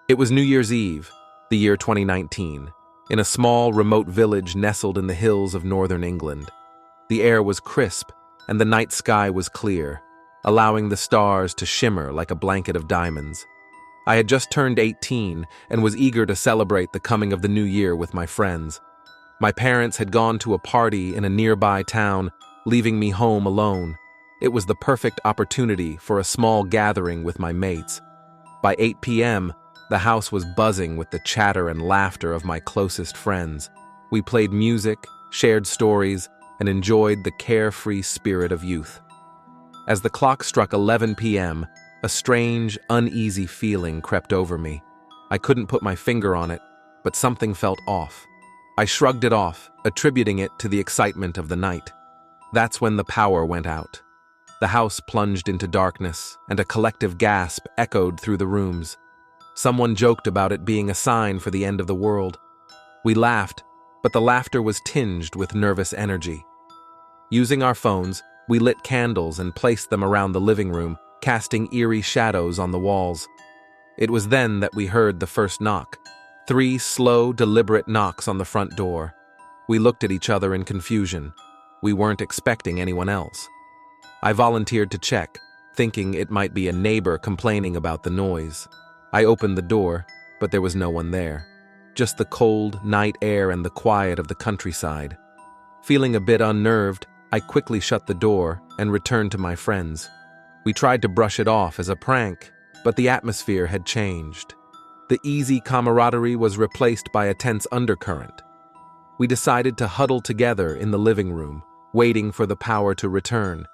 It was New Year's Eve, the year 2019, in a small, remote village nestled in the hills of northern England. The air was crisp, and the night sky was clear, allowing the stars to shimmer like a blanket of diamonds. I had just turned 18 and was eager to celebrate the coming of the new year with my friends. My parents had gone to a party in a nearby town, leaving me home alone. It was the perfect opportunity for a small gathering with my mates. By 8 p.m., the house was buzzing with the chatter and laughter of my closest friends. We played music, shared stories, and enjoyed the carefree spirit of youth. As the clock struck 11 p.m., a strange, uneasy feeling crept over me. I couldn't put my finger on it, but something felt off. I shrugged it off, attributing it to the excitement of the night. That's when the power went out. The house plunged into darkness, and a collective gasp echoed through the rooms. Someone joked about it being a sign for the end of the world. We laughed, but the laughter was tinged with nervous energy. Using our phones, we lit candles and placed them around the living room, casting eerie shadows on the walls. It was then that we heard the first knock. 3 slow, deliberate knocks on the front door. We looked at each other in confusion. We weren't expecting anyone else. I volunteered to check, thinking it might be a neighbor complaining about the noise. I opened the door, but there was no one there. Just the cold night air and the quiet of the countryside. Feeling a bit unnerved, I quickly shut the door and returned to my friends. We tried to brush it off as a prank, but the atmosphere had changed. The easy camaraderie was replaced by a tense undercurrent. We decided to huddle together in the living room, waiting for the power to return.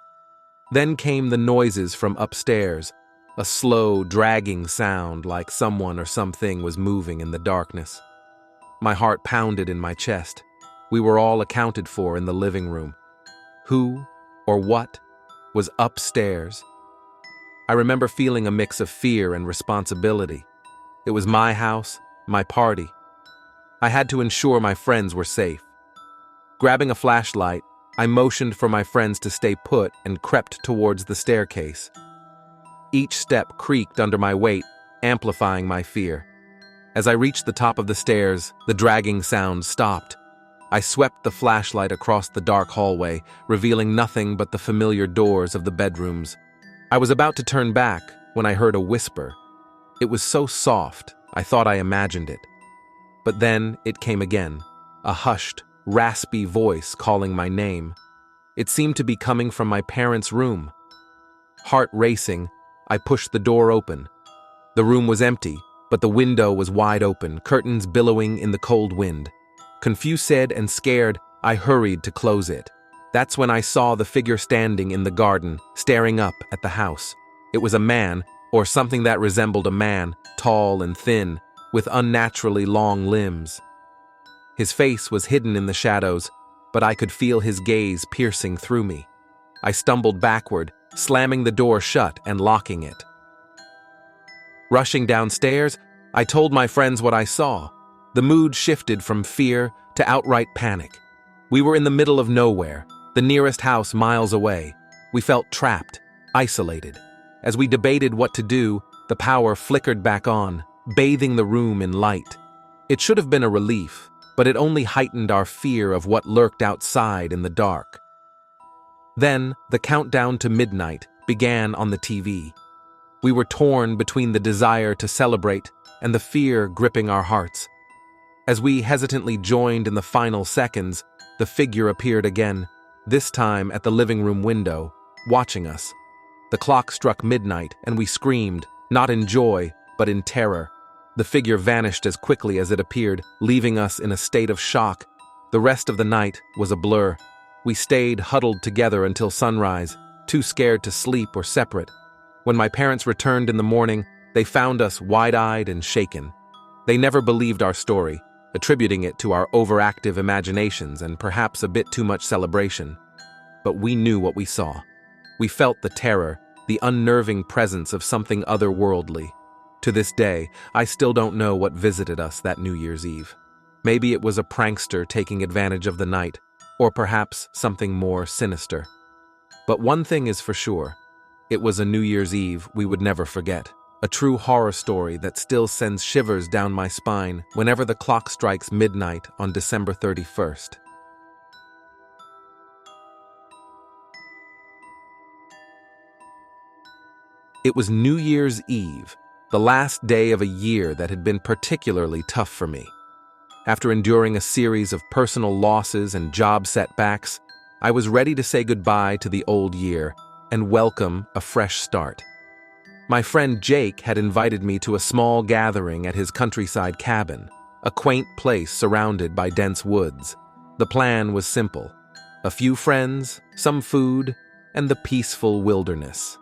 Then came the noises from upstairs, a slow, dragging sound like someone or something was moving in the darkness. My heart pounded in my chest. We were all accounted for in the living room. Who, or what, was upstairs? I remember feeling a mix of fear and responsibility. It was my house, my party. I had to ensure my friends were safe. Grabbing a flashlight, I motioned for my friends to stay put and crept towards the staircase. Each step creaked under my weight, amplifying my fear. As I reached the top of the stairs, the dragging sound stopped. I swept the flashlight across the dark hallway, revealing nothing but the familiar doors of the bedrooms. I was about to turn back when I heard a whisper. It was so soft, I thought I imagined it. But then it came again, a hushed, raspy voice calling my name. It seemed to be coming from my parents' room. Heart racing, I pushed the door open. The room was empty, but the window was wide open, curtains billowing in the cold wind. Confused and scared, I hurried to close it. That's when I saw the figure standing in the garden, staring up at the house. It was a man, or something that resembled a man, tall and thin, with unnaturally long limbs. His face was hidden in the shadows, but I could feel his gaze piercing through me. I stumbled backward, slamming the door shut and locking it. Rushing downstairs, I told my friends what I saw. The mood shifted from fear to outright panic. We were in the middle of nowhere, the nearest house miles away. We felt trapped, isolated. As we debated what to do, the power flickered back on, bathing the room in light. It should have been a relief, but it only heightened our fear of what lurked outside in the dark. Then, the countdown to midnight began on the TV. We were torn between the desire to celebrate and the fear gripping our hearts. As we hesitantly joined in the final seconds, the figure appeared again, this time at the living room window, watching us. The clock struck midnight, and we screamed, not in joy, but in terror. The figure vanished as quickly as it appeared, leaving us in a state of shock. The rest of the night was a blur. We stayed huddled together until sunrise, too scared to sleep or separate. When my parents returned in the morning, they found us wide-eyed and shaken. They never believed our story, attributing it to our overactive imaginations and perhaps a bit too much celebration. But we knew what we saw. We felt the terror, the unnerving presence of something otherworldly. To this day, I still don't know what visited us that New Year's Eve. Maybe it was a prankster taking advantage of the night, or perhaps something more sinister. But one thing is for sure, it was a New Year's Eve we would never forget. a true horror story that still sends shivers down my spine whenever the clock strikes midnight on December 31st. It was New Year's Eve, the last day of a year that had been particularly tough for me. After enduring a series of personal losses and job setbacks, I was ready to say goodbye to the old year and welcome a fresh start. My friend Jake had invited me to a small gathering at his countryside cabin, a quaint place surrounded by dense woods. The plan was simple: a few friends, some food, and the peaceful wilderness.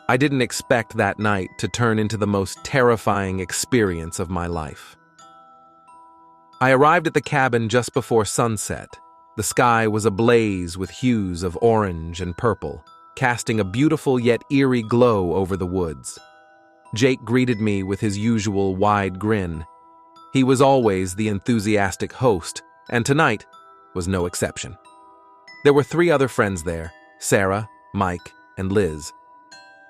I didn't expect that night to turn into the most terrifying experience of my life. I arrived at the cabin just before sunset. The sky was ablaze with hues of orange and purple, casting a beautiful yet eerie glow over the woods. Jake greeted me with his usual wide grin. He was always the enthusiastic host, and tonight was no exception. There were 3 other friends there: Sarah, Mike, and Liz.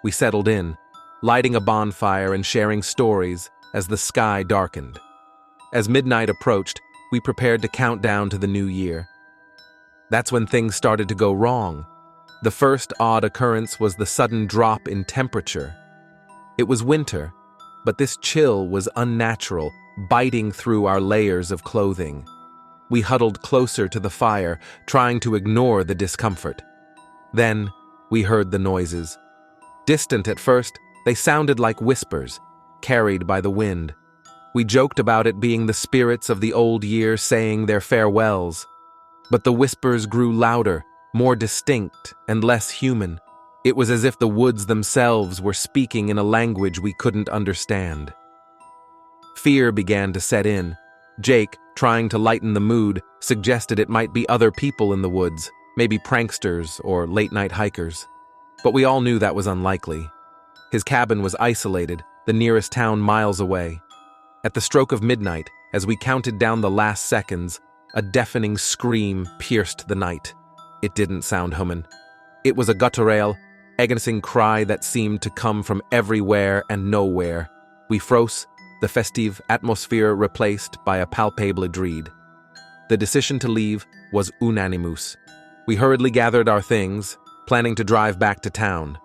We settled in, lighting a bonfire and sharing stories as the sky darkened. As midnight approached, we prepared to count down to the new year. That's when things started to go wrong. The first odd occurrence was the sudden drop in temperature. It was winter, but this chill was unnatural, biting through our layers of clothing. We huddled closer to the fire, trying to ignore the discomfort. Then, we heard the noises. Distant at first, they sounded like whispers, carried by the wind. We joked about it being the spirits of the old year saying their farewells. But the whispers grew louder, more distinct, and less human. It was as if the woods themselves were speaking in a language we couldn't understand. Fear began to set in. Jake, trying to lighten the mood, suggested it might be other people in the woods, maybe pranksters or late-night hikers. But we all knew that was unlikely. His cabin was isolated, the nearest town miles away. At the stroke of midnight, as we counted down the last seconds, a deafening scream pierced the night. It didn't sound human. It was a guttural, agonizing cry that seemed to come from everywhere and nowhere. We froze, the festive atmosphere replaced by a palpable dread. The decision to leave was unanimous. We hurriedly gathered our things, planning to drive back to town.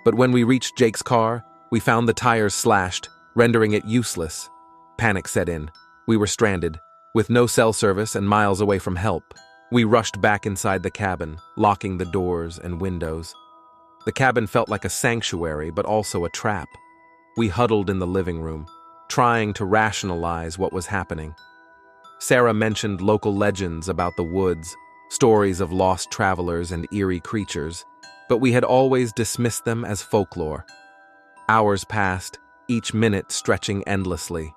But when we reached Jake's car, we found the tires slashed, rendering it useless. Panic set in. We were stranded, with no cell service and miles away from help. We rushed back inside the cabin, locking the doors and windows. The cabin felt like a sanctuary, but also a trap. We huddled in the living room, trying to rationalize what was happening. Sarah mentioned local legends about the woods, stories of lost travelers and eerie creatures, but we had always dismissed them as folklore. Hours passed, each minute stretching endlessly.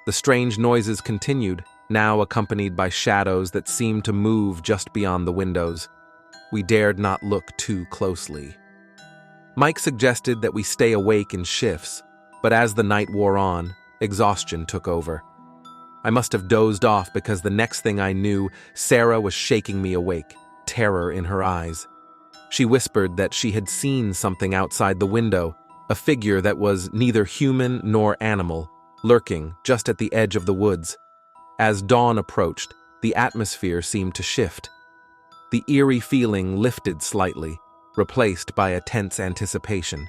The strange noises continued, now accompanied by shadows that seemed to move just beyond the windows. We dared not look too closely. Mike suggested that we stay awake in shifts, but as the night wore on, exhaustion took over. I must have dozed off because the next thing I knew, Sarah was shaking me awake, terror in her eyes. She whispered that she had seen something outside the window, a figure that was neither human nor animal, lurking just at the edge of the woods. As dawn approached, the atmosphere seemed to shift. The eerie feeling lifted slightly, replaced by a tense anticipation.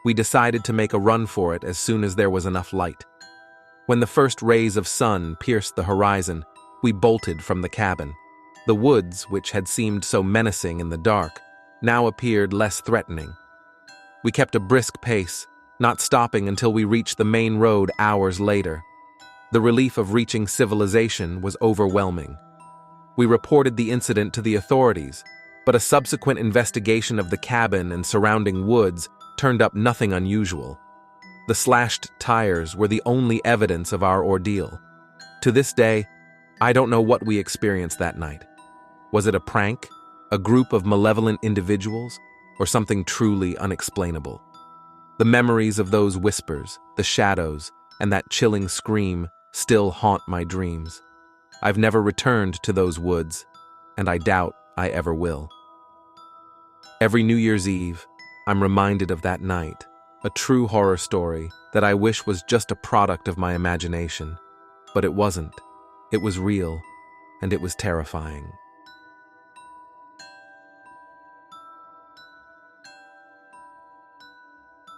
We decided to make a run for it as soon as there was enough light. When the first rays of sun pierced the horizon, we bolted from the cabin. The woods, which had seemed so menacing in the dark, now appeared less threatening. We kept a brisk pace, not stopping until we reached the main road hours later. The relief of reaching civilization was overwhelming. We reported the incident to the authorities, but a subsequent investigation of the cabin and surrounding woods turned up nothing unusual. The slashed tires were the only evidence of our ordeal. To this day, I don't know what we experienced that night. Was it a prank, a group of malevolent individuals, or something truly unexplainable? The memories of those whispers, the shadows, and that chilling scream still haunt my dreams. I've never returned to those woods, and I doubt I ever will. Every New Year's Eve, I'm reminded of that night, a true horror story that I wish was just a product of my imagination. But it wasn't. It was real, and it was terrifying.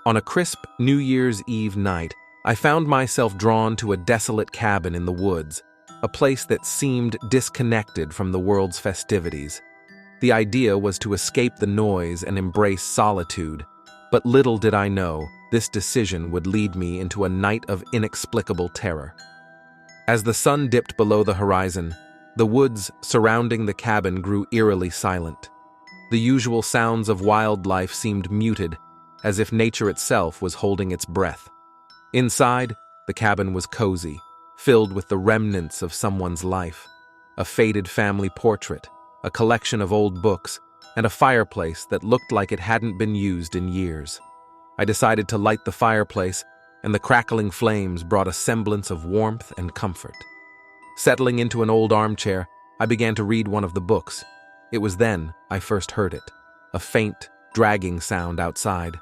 On a crisp New Year's Eve night, I found myself drawn to a desolate cabin in the woods, a place that seemed disconnected from the world's festivities. The idea was to escape the noise and embrace solitude, but little did I know this decision would lead me into a night of inexplicable terror. As the sun dipped below the horizon, the woods surrounding the cabin grew eerily silent. The usual sounds of wildlife seemed muted, as if nature itself was holding its breath. Inside, the cabin was cozy, filled with the remnants of someone's life. A faded family portrait, a collection of old books, and a fireplace that looked like it hadn't been used in years. I decided to light the fireplace, and the crackling flames brought a semblance of warmth and comfort. Settling into an old armchair, I began to read one of the books. It was then I first heard it, a faint, dragging sound outside.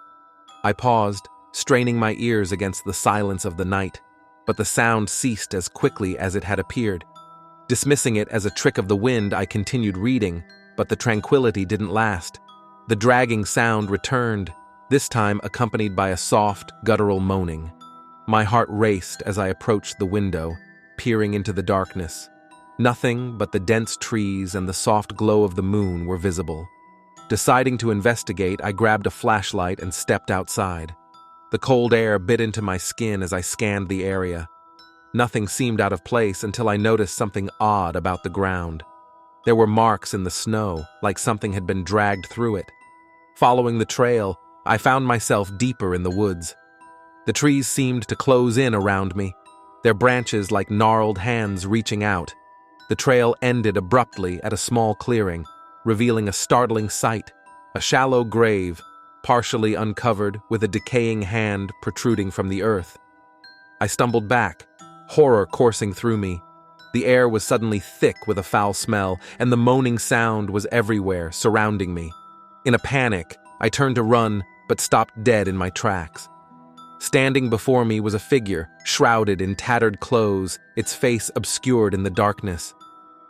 I paused, straining my ears against the silence of the night, but the sound ceased as quickly as it had appeared. Dismissing it as a trick of the wind, I continued reading, but the tranquility didn't last. The dragging sound returned, this time accompanied by a soft, guttural moaning. My heart raced as I approached the window, peering into the darkness. Nothing but the dense trees and the soft glow of the moon were visible. Deciding to investigate, I grabbed a flashlight and stepped outside. The cold air bit into my skin as I scanned the area. Nothing seemed out of place until I noticed something odd about the ground. There were marks in the snow, like something had been dragged through it. Following the trail, I found myself deeper in the woods. The trees seemed to close in around me, their branches like gnarled hands reaching out. The trail ended abruptly at a small clearing, revealing a startling sight, a shallow grave, partially uncovered with a decaying hand protruding from the earth. I stumbled back, horror coursing through me. The air was suddenly thick with a foul smell, and the moaning sound was everywhere, surrounding me. In a panic, I turned to run, but stopped dead in my tracks. Standing before me was a figure, shrouded in tattered clothes, its face obscured in the darkness.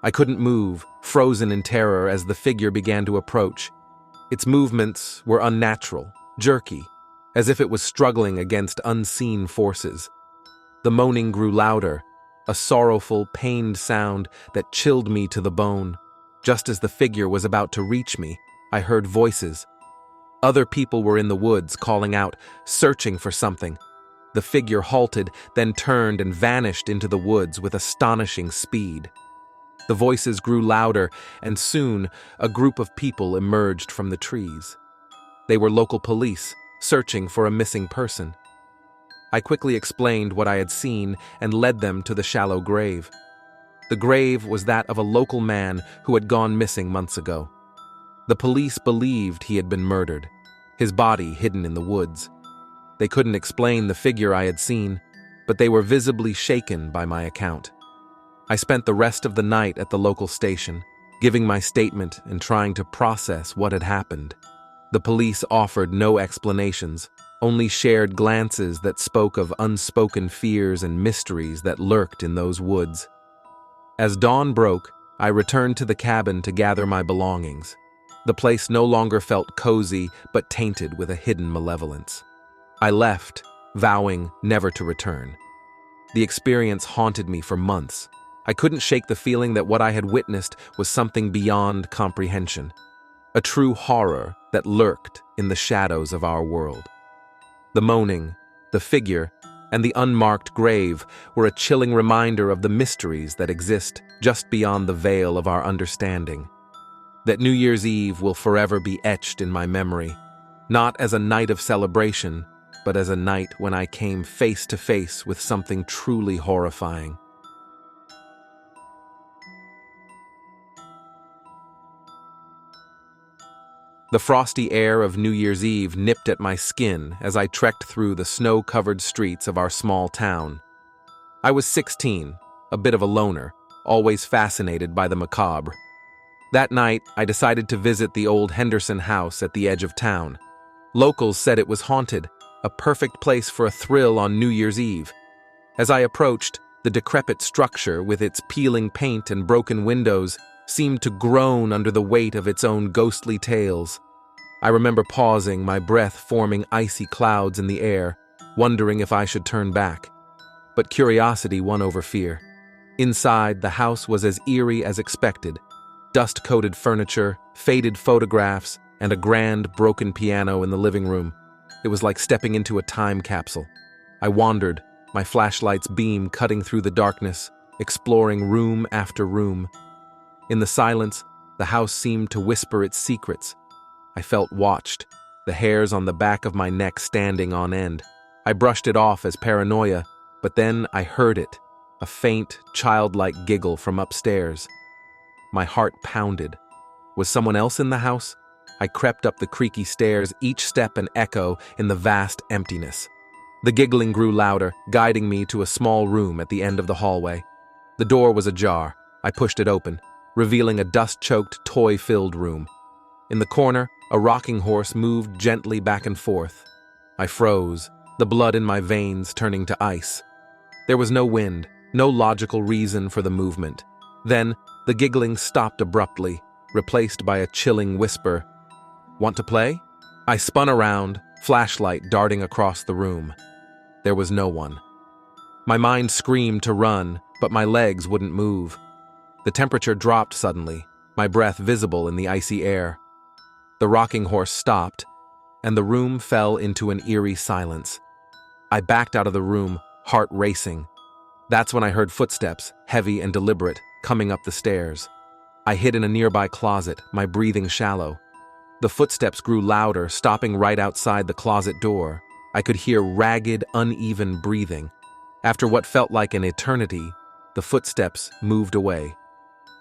I couldn't move, frozen in terror as the figure began to approach. Its movements were unnatural, jerky, as if it was struggling against unseen forces. The moaning grew louder, a sorrowful, pained sound that chilled me to the bone. Just as the figure was about to reach me, I heard voices. Other people were in the woods, calling out, searching for something. The figure halted, then turned and vanished into the woods with astonishing speed. The voices grew louder, and soon a group of people emerged from the trees. They were local police, searching for a missing person. I quickly explained what I had seen and led them to the shallow grave. The grave was that of a local man who had gone missing months ago. The police believed he had been murdered, his body hidden in the woods. They couldn't explain the figure I had seen, but they were visibly shaken by my account. I spent the rest of the night at the local station, giving my statement and trying to process what had happened. The police offered no explanations, only shared glances that spoke of unspoken fears and mysteries that lurked in those woods. As dawn broke, I returned to the cabin to gather my belongings. The place no longer felt cozy, but tainted with a hidden malevolence. I left, vowing never to return. The experience haunted me for months. I couldn't shake the feeling that what I had witnessed was something beyond comprehension, a true horror that lurked in the shadows of our world. The moaning, the figure, and the unmarked grave were a chilling reminder of the mysteries that exist just beyond the veil of our understanding. That New Year's Eve will forever be etched in my memory, not as a night of celebration, but as a night when I came face to face with something truly horrifying. The frosty air of New Year's Eve nipped at my skin as I trekked through the snow-covered streets of our small town. I was 16, a bit of a loner, always fascinated by the macabre. That night, I decided to visit the old Henderson house at the edge of town. Locals said it was haunted, a perfect place for a thrill on New Year's Eve. As I approached, the decrepit structure, with its peeling paint and broken windows, seemed to groan under the weight of its own ghostly tales. I remember pausing, my breath forming icy clouds in the air, wondering if I should turn back. But curiosity won over fear. Inside, the house was as eerie as expected. Dust-coated furniture, faded photographs, and a grand, broken piano in the living room. It was like stepping into a time capsule. I wandered, my flashlight's beam cutting through the darkness, exploring room after room. In the silence, the house seemed to whisper its secrets. I felt watched, the hairs on the back of my neck standing on end. I brushed it off as paranoia, but then I heard it, a faint, childlike giggle from upstairs. My heart pounded. Was someone else in the house? I crept up the creaky stairs, each step an echo in the vast emptiness. The giggling grew louder, guiding me to a small room at the end of the hallway. The door was ajar. I pushed it open, revealing a dust-choked, toy-filled room. In the corner, a rocking horse moved gently back and forth. I froze, the blood in my veins turning to ice. There was no wind, no logical reason for the movement. Then, the giggling stopped abruptly, replaced by a chilling whisper. "Want to play?" I spun around, flashlight darting across the room. There was no one. My mind screamed to run, but my legs wouldn't move. The temperature dropped suddenly, my breath visible in the icy air. The rocking horse stopped, and the room fell into an eerie silence. I backed out of the room, heart racing. That's when I heard footsteps, heavy and deliberate, coming up the stairs. I hid in a nearby closet, my breathing shallow. The footsteps grew louder, stopping right outside the closet door. I could hear ragged, uneven breathing. After what felt like an eternity, the footsteps moved away.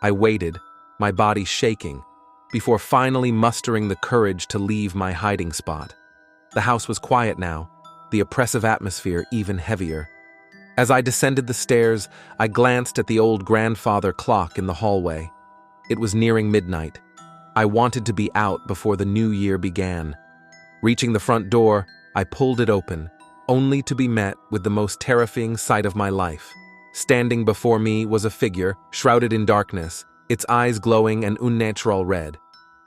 I waited, my body shaking, before finally mustering the courage to leave my hiding spot. The house was quiet now, the oppressive atmosphere even heavier. As I descended the stairs, I glanced at the old grandfather clock in the hallway. It was nearing midnight. I wanted to be out before the new year began. Reaching the front door, I pulled it open, only to be met with the most terrifying sight of my life. Standing before me was a figure, shrouded in darkness, its eyes glowing an unnatural red.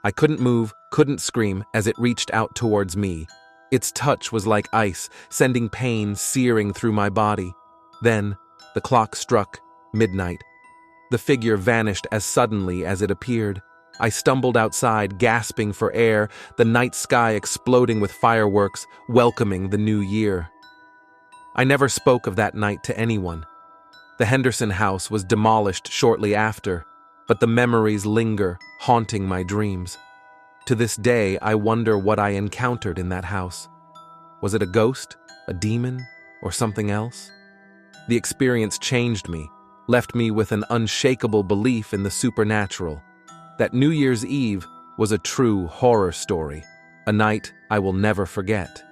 I couldn't move, couldn't scream as it reached out towards me. Its touch was like ice, sending pain searing through my body. Then, the clock struck midnight. The figure vanished as suddenly as it appeared. I stumbled outside, gasping for air, the night sky exploding with fireworks, welcoming the new year. I never spoke of that night to anyone. The Henderson house was demolished shortly after, but the memories linger, haunting my dreams. To this day, I wonder what I encountered in that house. Was it a ghost, a demon, or something else? The experience changed me, left me with an unshakable belief in the supernatural. That New Year's Eve was a true horror story, a night I will never forget.